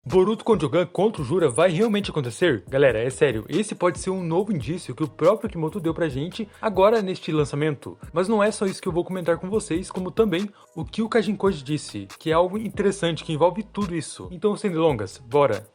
Boruto Konjogan contra o Jura vai realmente acontecer? Galera, é sério, esse pode ser um novo indício que o próprio Kimoto deu pra gente agora neste lançamento. Mas não é só isso que eu vou comentar com vocês, como também o que o Kajin Koji disse, que é algo interessante que envolve tudo isso. Então, sem delongas, bora!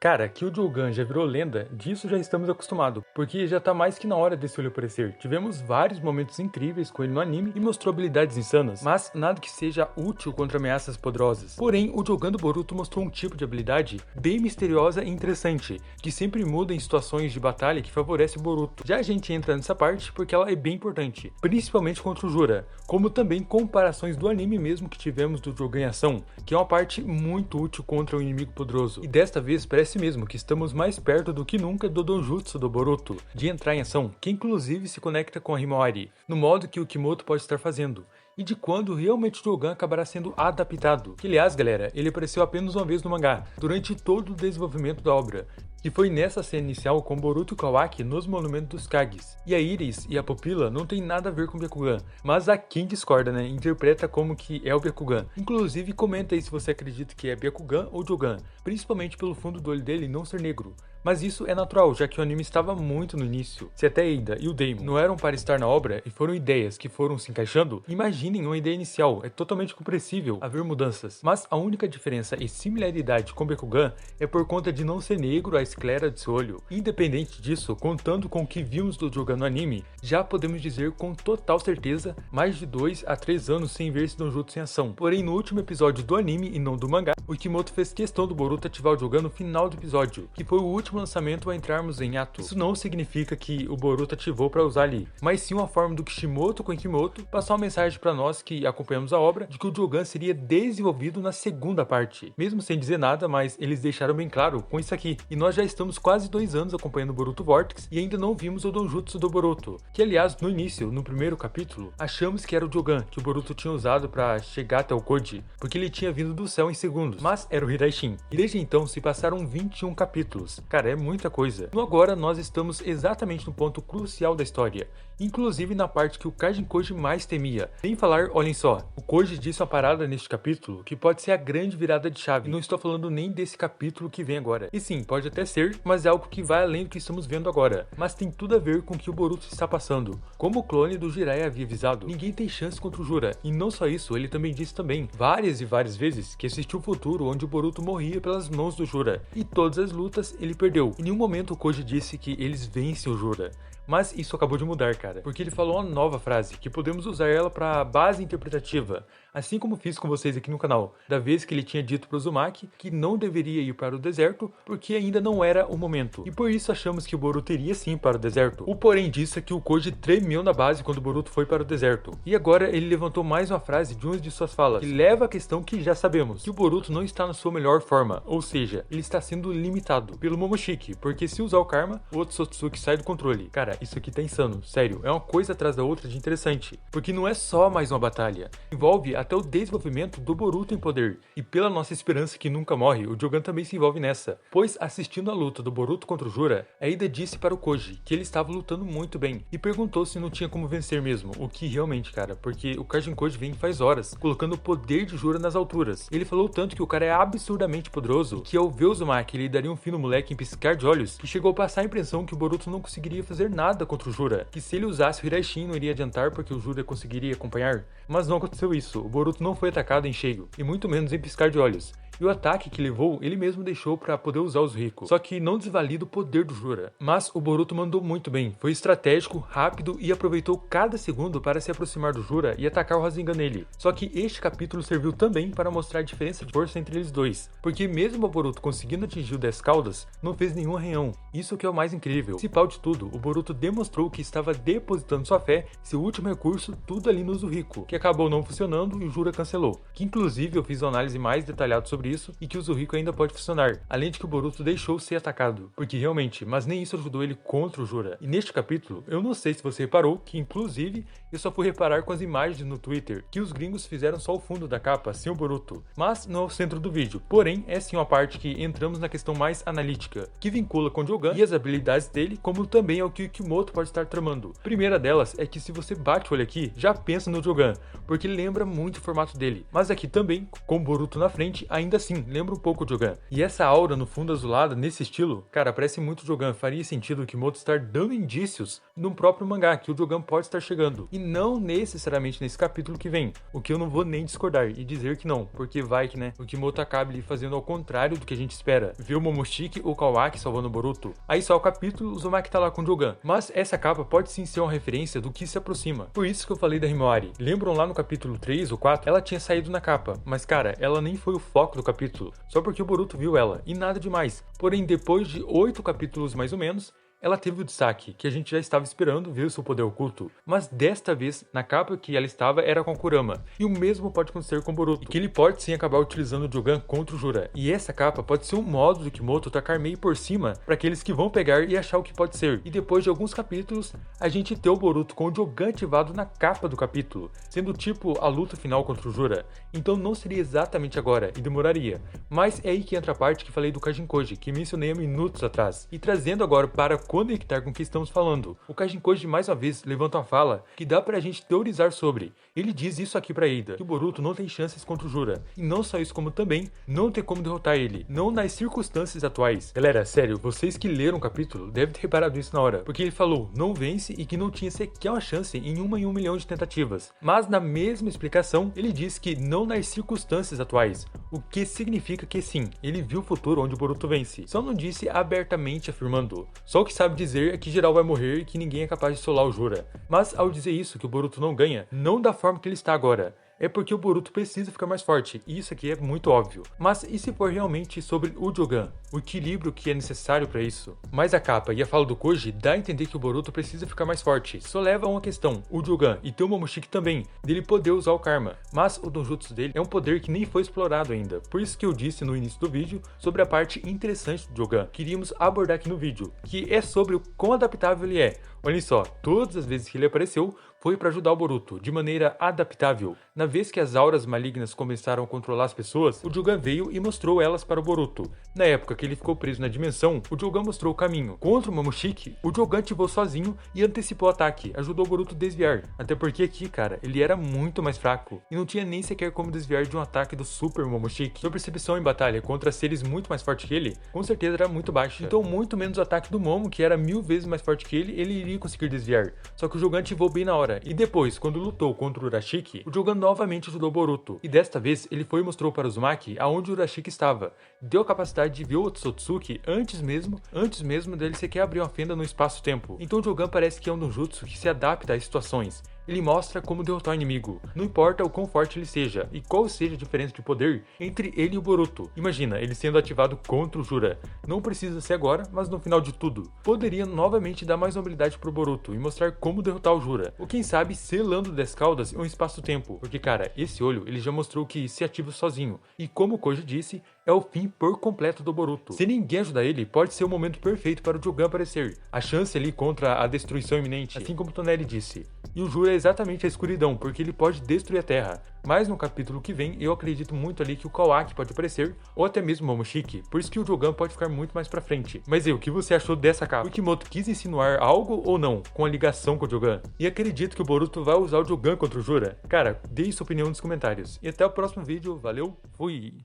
Cara, que o Jogan já virou lenda, disso já estamos acostumados, porque já tá mais que na hora desse olho aparecer. Tivemos vários momentos incríveis com ele no anime e mostrou habilidades insanas, mas nada que seja útil contra ameaças poderosas. Porém, o Jogan do Boruto mostrou um tipo de habilidade bem misteriosa e interessante, que sempre muda em situações de batalha que favorece o Boruto. Já a gente entra nessa parte porque ela é bem importante, principalmente contra o Jura, como também comparações do anime mesmo que tivemos do Jogan em ação, que é uma parte muito útil contra o inimigo poderoso. E desta vez parece mesmo que estamos mais perto do que nunca do Donjutsu do Boruto, de entrar em ação, que inclusive se conecta com a Himawari, no modo que o Kimoto pode estar fazendo, e de quando realmente o Jogan acabará sendo adaptado. Que aliás, galera, ele apareceu apenas uma vez no mangá, durante todo o desenvolvimento da obra, que foi nessa cena inicial com Boruto e Kawaki nos Monumentos dos Kages. E a íris e a pupila não tem nada a ver com o Byakugan, mas a quem discorda, né, interpreta como que é o Byakugan. Inclusive comenta aí se você acredita que é Byakugan ou Jogan, principalmente pelo fundo do olho dele não ser negro. Mas isso é natural, já que o anime estava muito no início. Se até Eida e o Daimon não eram para estar na obra e foram ideias que foram se encaixando, imaginem uma ideia inicial, é totalmente compreensível haver mudanças. Mas a única diferença e similaridade com Byakugan é por conta de não ser negro a esclera de seu olho. Independente disso, contando com o que vimos do Jogan no anime, já podemos dizer com total certeza mais de 2 a 3 anos sem ver esse Donjutsu em ação. Porém, no último episódio do anime e não do mangá, o Kimoto fez questão do Boruto ativar o Jogan no final do episódio, que foi o último lançamento a entrarmos em ato. Isso não significa que o Boruto ativou para usar ali, mas sim uma forma do Kishimoto com Kimoto passar uma mensagem para nós que acompanhamos a obra de que o Jogan seria desenvolvido na segunda parte. Mesmo sem dizer nada, mas eles deixaram bem claro com isso aqui. E nós já estamos quase 2 anos acompanhando o Boruto Vortex e ainda não vimos o Donjutsu do Boruto, que aliás no início, no primeiro capítulo, achamos que era o Jogan que o Boruto tinha usado para chegar até o Koji, porque ele tinha vindo do céu em segundos, mas era o Hiraishin. E desde então se passaram 21 capítulos. Cara, é muita coisa. No agora nós estamos exatamente no ponto crucial da história, inclusive na parte que o Kajin Koji mais temia. Sem falar, olhem só, o Koji disse uma parada neste capítulo que pode ser a grande virada de chave. E não estou falando nem desse capítulo que vem agora. E sim, pode até ser, mas é algo que vai além do que estamos vendo agora. Mas tem tudo a ver com o que o Boruto está passando. Como o clone do Jiraiya havia avisado, ninguém tem chance contra o Jura. E não só isso, ele também disse também, várias e várias vezes, que existiu um futuro onde o Boruto morria pelas mãos do Jura. E todas as lutas ele perdeu. Em nenhum momento o Koji disse que eles vencem o Jura. Mas isso acabou de mudar, cara, porque ele falou uma nova frase, que podemos usar ela para base interpretativa, assim como fiz com vocês aqui no canal, da vez que ele tinha dito para o Uzumaki que não deveria ir para o deserto, porque ainda não era o momento, e por isso achamos que o Boruto iria sim para o deserto. O porém disso é que o Koji tremeu na base quando o Boruto foi para o deserto, e agora ele levantou mais uma frase de uma de suas falas, que leva a questão que já sabemos, que o Boruto não está na sua melhor forma, ou seja, ele está sendo limitado pelo Momoshiki, porque se usar o Karma, o Otsutsuki sai do controle. Cara, isso aqui tá insano, sério, é uma coisa atrás da outra de interessante, porque não é só mais uma batalha, envolve até o desenvolvimento do Boruto em poder, e pela nossa esperança que nunca morre, o Jogan também se envolve nessa, pois assistindo a luta do Boruto contra o Jura, a Ida disse para o Koji que ele estava lutando muito bem, e perguntou se não tinha como vencer mesmo, o que realmente, cara, porque o Kajin Koji vem faz horas, colocando o poder de Jura nas alturas. Ele falou tanto que o cara é absurdamente poderoso, que ao ver o Uzumaki ele daria um fim no moleque em piscar de olhos, que chegou a passar a impressão que o Boruto não conseguiria fazer nada contra o Jura, que se ele usasse o Hiraishin não iria adiantar porque o Jura conseguiria acompanhar, mas não aconteceu isso, o Boruto não foi atacado em cheio, e muito menos em piscar de olhos. E o ataque que levou, ele mesmo deixou para poder usar os Ricos, só que não desvalida o poder do Jura. Mas o Boruto mandou muito bem, foi estratégico, rápido e aproveitou cada segundo para se aproximar do Jura e atacar o Rasengan nele. Só que este capítulo serviu também para mostrar a diferença de força entre eles dois, porque mesmo o Boruto conseguindo atingir o 10 caudas, não fez nenhum arranhão. Isso que é o mais incrível. Principal de tudo, o Boruto demonstrou que estava depositando sua fé, seu último recurso, tudo ali no Zuhiko, que acabou não funcionando e o Jura cancelou. Que inclusive eu fiz uma análise mais detalhada sobre sobre isso e que o Zuhiko ainda pode funcionar, além de que o Boruto deixou ser atacado, porque realmente, mas nem isso ajudou ele contra o Jura. E neste capítulo, eu não sei se você reparou que inclusive eu só fui reparar com as imagens no Twitter, que os gringos fizeram só o fundo da capa sem o Boruto, mas não é o centro do vídeo, porém é sim uma parte que entramos na questão mais analítica, que vincula com o Jogan e as habilidades dele, como também é o que o Kimoto pode estar tramando. Primeira delas é que se você bate o olho aqui, já pensa no Jogan, porque lembra muito o formato dele, mas aqui também, com o Boruto na frente, ainda assim lembra um pouco o Jogan. E essa aura no fundo azulada, nesse estilo, cara, parece muito o Jogan, faria sentido o Kimoto estar dando indícios no próprio mangá, que o Jogan pode estar chegando, e não necessariamente nesse capítulo que vem, o que eu não vou nem discordar e dizer que não, porque vai que, né, o Kimoto acabe ali fazendo ao contrário do que a gente espera, ver o Momoshiki ou Kawaki salvando o Boruto. Aí só o capítulo, o Uzumaki tá lá com o Jogan, mas essa capa pode sim ser uma referência do que se aproxima. Por isso que eu falei da Himawari. Lembram lá no capítulo 3 ou 4? Ela tinha saído na capa, mas cara, ela nem foi o foco do capítulo, só porque o Boruto viu ela, e nada demais. Porém, depois de 8 capítulos mais ou menos, ela teve o destaque, que a gente já estava esperando ver o seu poder oculto, mas desta vez, na capa que ela estava era com a Kurama, e o mesmo pode acontecer com o Boruto, e que ele pode sim acabar utilizando o Jogan contra o Jura, e essa capa pode ser um modo do Kimoto tacar meio por cima para aqueles que vão pegar e achar o que pode ser, e depois de alguns capítulos, a gente ter o Boruto com o Jogan ativado na capa do capítulo, sendo tipo a luta final contra o Jura, então não seria exatamente agora, e demoraria, mas é aí que entra a parte que falei do Kajinkoji, que mencionei há minutos atrás, e trazendo agora para conectar com o que estamos falando. O Kajinkoji mais uma vez levanta uma fala que dá pra gente teorizar sobre. Ele diz isso aqui pra Ida, que o Boruto não tem chances contra o Jura. E não só isso, como também não tem como derrotar ele, não nas circunstâncias atuais. Galera, sério, vocês que leram o capítulo devem ter reparado isso na hora, porque ele falou não vence e que não tinha sequer uma chance em 1 milhão de tentativas. Mas na mesma explicação, ele diz que não nas circunstâncias atuais, o que significa que sim, ele viu o futuro onde o Boruto vence. Só não disse abertamente afirmando. Só o que sabe dizer é que geral vai morrer e que ninguém é capaz de solar o Jura. Mas ao dizer isso, que o Boruto não ganha, não da forma que ele está agora, é porque o Boruto precisa ficar mais forte, e isso aqui é muito óbvio. Mas e se for realmente sobre o Jogan, o equilíbrio que é necessário para isso? Mas a capa e a fala do Koji dá a entender que o Boruto precisa ficar mais forte, só leva a uma questão, o Jogan e tem o Momoshiki também, dele poder usar o Karma, mas o Donjutsu dele é um poder que nem foi explorado ainda, por isso que eu disse no início do vídeo sobre a parte interessante do Jogan, queríamos abordar aqui no vídeo, que é sobre o quão adaptável ele é. Olhem só, todas as vezes que ele apareceu, foi para ajudar o Boruto, de maneira adaptável. Na vez que as auras malignas começaram a controlar as pessoas, o Jogan veio e mostrou elas para o Boruto. Na época que ele ficou preso na dimensão, o Jogan mostrou o caminho. Contra o Momoshiki, o Jogan ativou sozinho e antecipou o ataque, ajudou o Boruto a desviar. Até porque aqui, cara, ele era muito mais fraco, e não tinha nem sequer como desviar de um ataque do Super Momoshiki. Sua percepção em batalha contra seres muito mais fortes que ele, com certeza era muito baixa. Então muito menos o ataque do Momo, que era 1000 vezes mais forte que ele iria conseguir desviar. Só que o Jogan ativou bem na hora. E depois, quando lutou contra o Urashiki, o Jogan novamente ajudou o Boruto. E desta vez, ele foi e mostrou para o Uzumaki aonde o Urashiki estava. Deu a capacidade de ver o Otsutsuki antes mesmo dele sequer abrir uma fenda no espaço-tempo. Então o Jogan parece que é um Donjutsu que se adapta às situações. Ele mostra como derrotar o inimigo, não importa o quão forte ele seja e qual seja a diferença de poder entre ele e o Boruto. Imagina, ele sendo ativado contra o Jura. Não precisa ser agora, mas no final de tudo. Poderia novamente dar mais habilidade pro Boruto e mostrar como derrotar o Jura. Ou quem sabe selando 10 caudas em um espaço-tempo. Porque cara, esse olho ele já mostrou que se ativa sozinho. E como o Koji disse, é o fim por completo do Boruto. Se ninguém ajudar ele, pode ser o momento perfeito para o Jogan aparecer. A chance ali contra a destruição iminente, assim como Tonelli disse. E o Jura é exatamente a escuridão, porque ele pode destruir a Terra. Mas no capítulo que vem, eu acredito muito ali que o Kawaki pode aparecer, ou até mesmo o Momoshiki, por isso que o Jogan pode ficar muito mais pra frente. Mas o que você achou dessa capa? O Kimoto quis insinuar algo ou não, com a ligação com o Jogan? E acredito que o Boruto vai usar o Jogan contra o Jura? Cara, deixe sua opinião nos comentários. E até o próximo vídeo, valeu, fui!